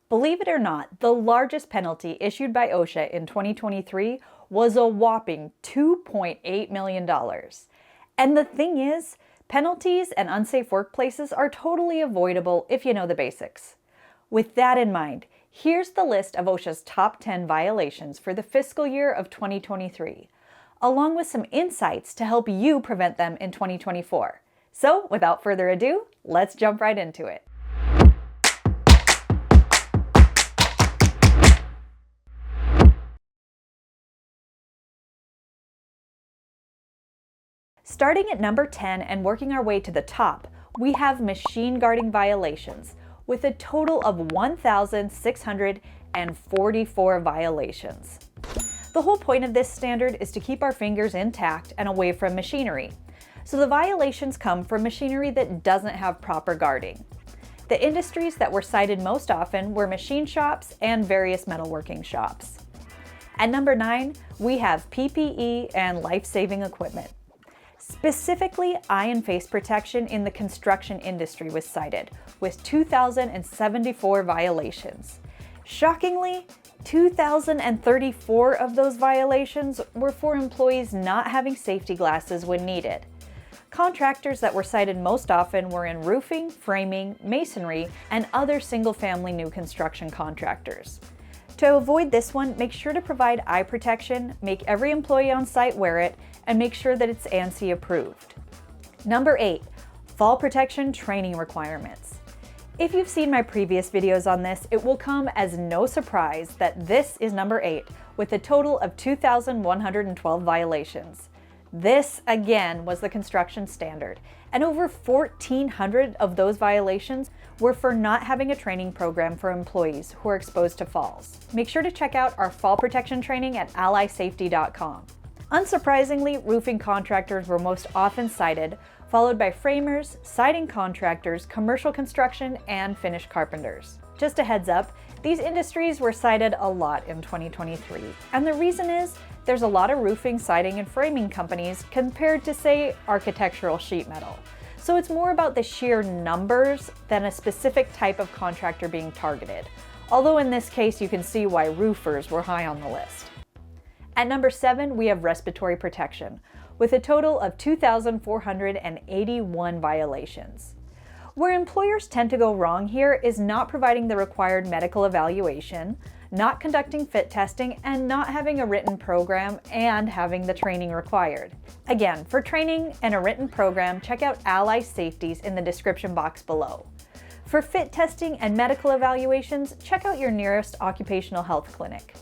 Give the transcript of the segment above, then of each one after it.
Believe it or not, the largest penalty issued by OSHA in 2023 was a whopping $2.8 million. And the thing is, penalties and unsafe workplaces are totally avoidable if you know the basics. With that in mind, here's the list of OSHA's top 10 violations for the fiscal year of 2023, along with some insights to help you prevent them in 2024. So, without further ado, let's jump right into it. Starting at number 10 and working our way to the top, we have machine guarding violations, with a total of 1,644 violations. The whole point of this standard is to keep our fingers intact and away from machinery. So the violations come from machinery that doesn't have proper guarding. The industries that were cited most often were machine shops and various metalworking shops. At number 9, we have PPE and life-saving equipment. Specifically, eye and face protection in the construction industry was cited, with 2,074 violations. Shockingly, 2,034 of those violations were for employees not having safety glasses when needed. Contractors that were cited most often were in roofing, framing, masonry, and other single-family new construction contractors. To avoid this one, make sure to provide eye protection, make every employee on site wear it, and make sure that it's ANSI approved. Number 8, fall protection training requirements. If you've seen my previous videos on this, it will come as no surprise that this is number 8, with a total of 2,112 violations. This, again, was the construction standard, and over 1,400 of those violations were for not having a training program for employees who are exposed to falls. Make sure to check out our fall protection training at allysafety.com. Unsurprisingly, roofing contractors were most often cited, followed by framers, siding contractors, commercial construction, and finish carpenters. Just a heads up, these industries were cited a lot in 2023, and the reason is there's a lot of roofing, siding, and framing companies compared to, say, architectural sheet metal. So it's more about the sheer numbers than a specific type of contractor being targeted. Although in this case, you can see why roofers were high on the list. At number 7, we have respiratory protection, with a total of 2,481 violations. Where employers tend to go wrong here is not providing the required medical evaluation, not conducting fit testing, and not having a written program and having the training required. Again, for training and a written program, check out Ally Safeties in the description box below. For fit testing and medical evaluations, check out your nearest occupational health clinic.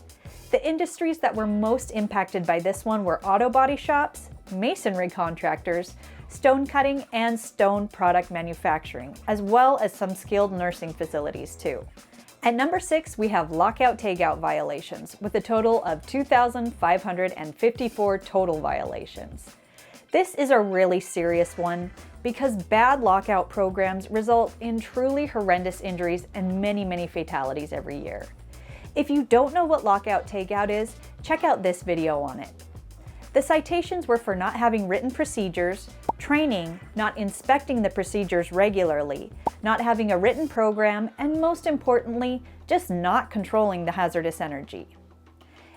The industries that were most impacted by this one were auto body shops, masonry contractors, stone cutting, and stone product manufacturing, as well as some skilled nursing facilities too. At number 6, we have Lockout Tagout violations, with a total of 2,554 total violations. This is a really serious one because bad lockout programs result in truly horrendous injuries and many fatalities every year. If you don't know what Lockout Tagout is, check out this video on it. The citations were for not having written procedures, training, not inspecting the procedures regularly, not having a written program, and most importantly, just not controlling the hazardous energy.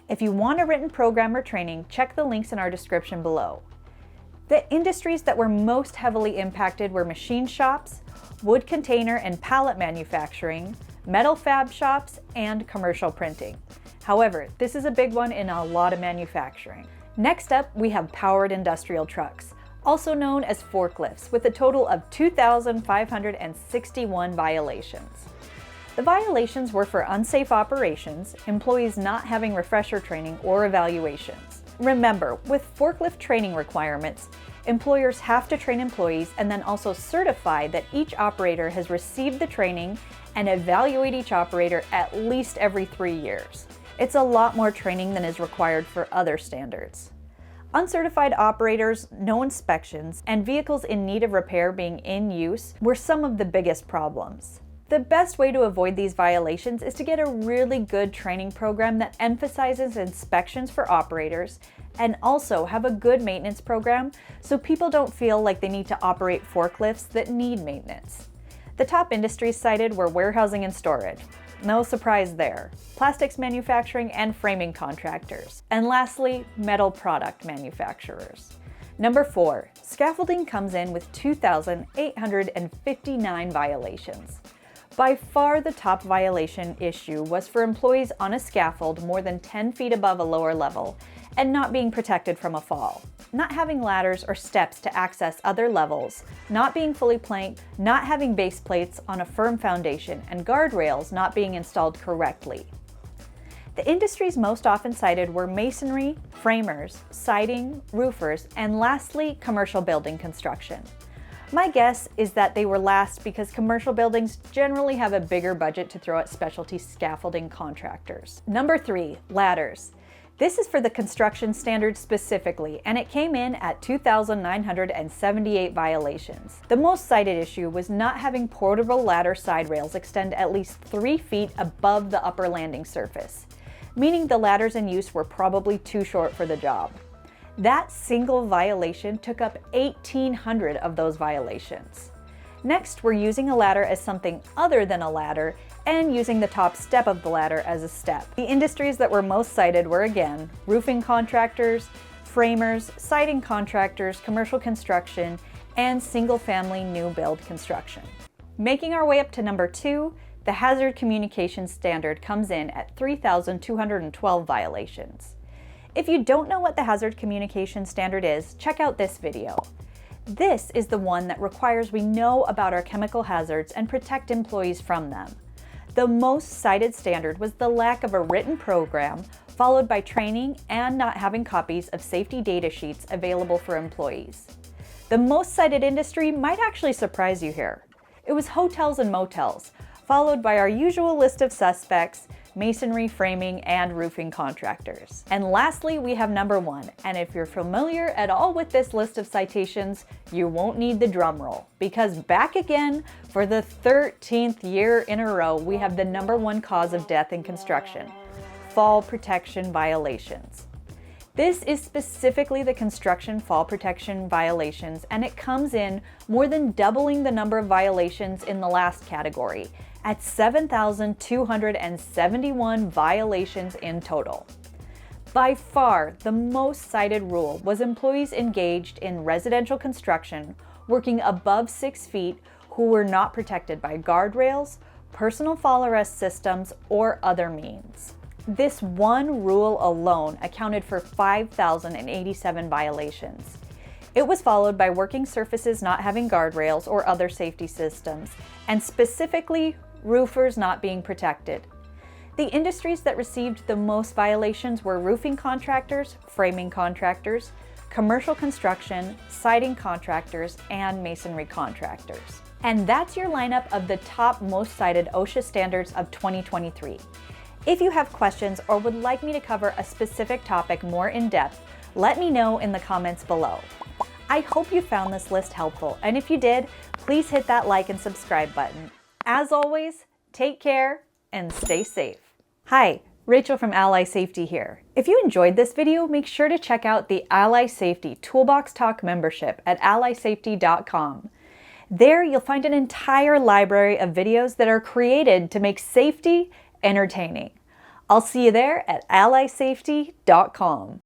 If you want a written program or training, check the links in our description below. The industries that were most heavily impacted were machine shops, wood container and pallet manufacturing, metal fab shops, and commercial printing. However, this is a big one in a lot of manufacturing. Next up, we have powered industrial trucks, also known as forklifts, with a total of 2,561 violations. The violations were for unsafe operations, employees not having refresher training or evaluations. Remember, with forklift training requirements, employers have to train employees and then also certify that each operator has received the training and evaluate each operator at least every 3 years. It's a lot more training than is required for other standards. Uncertified operators, no inspections, and vehicles in need of repair being in use were some of the biggest problems. The best way to avoid these violations is to get a really good training program that emphasizes inspections for operators and also have a good maintenance program so people don't feel like they need to operate forklifts that need maintenance. The top industries cited were warehousing and storage, no surprise there. Plastics manufacturing and framing contractors. And lastly, metal product manufacturers. Number 4, scaffolding comes in with 2,859 violations. By far the top violation issue was for employees on a scaffold more than 10 feet above a lower level and not being protected from a fall. Not having ladders or steps to access other levels, not being fully planked, not having base plates on a firm foundation, and guardrails not being installed correctly. The industries most often cited were masonry, framers, siding, roofers, and lastly, commercial building construction. My guess is that they were last because commercial buildings generally have a bigger budget to throw at specialty scaffolding contractors. Number 3, ladders. This is for the construction standard specifically, and it came in at 2,978 violations. The most cited issue was not having portable ladder side rails extend at least 3 feet above the upper landing surface, meaning the ladders in use were probably too short for the job. That single violation took up 1,800 of those violations. Next, we're using a ladder as something other than a ladder and using the top step of the ladder as a step. The industries that were most cited were again, roofing contractors, framers, siding contractors, commercial construction, and single-family new build construction. Making our way up to number 2, the hazard communication standard comes in at 3,212 violations. If you don't know what the hazard communication standard is, check out this video. This is the one that requires we know about our chemical hazards and protect employees from them. The most cited standard was the lack of a written program, followed by training and not having copies of safety data sheets available for employees. The most cited industry might actually surprise you here. It was hotels and motels, followed by our usual list of suspects, masonry, framing, and roofing contractors. And lastly, we have number 1, and if you're familiar at all with this list of citations, you won't need the drum roll, because back again for the 13th year in a row, we have the number 1 cause of death in construction: fall protection violations. This is specifically the construction fall protection violations, and it comes in more than doubling the number of violations in the last category, at 7,271 violations in total. By far, the most cited rule was employees engaged in residential construction working above 6 feet who were not protected by guardrails, personal fall arrest systems, or other means. This one rule alone accounted for 5,087 violations. It was followed by working surfaces not having guardrails or other safety systems, and specifically roofers not being protected. The industries that received the most violations were roofing contractors, framing contractors, commercial construction, siding contractors, and masonry contractors. And that's your lineup of the top most cited OSHA standards of 2023. If you have questions or would like me to cover a specific topic more in depth, let me know in the comments below. I hope you found this list helpful, and if you did, please hit that like and subscribe button. As always, take care and stay safe. Hi, Rachel from Ally Safety here. If you enjoyed this video, make sure to check out the Ally Safety Toolbox Talk membership at allysafety.com. There you'll find an entire library of videos that are created to make safety entertaining. I'll see you there at allysafety.com.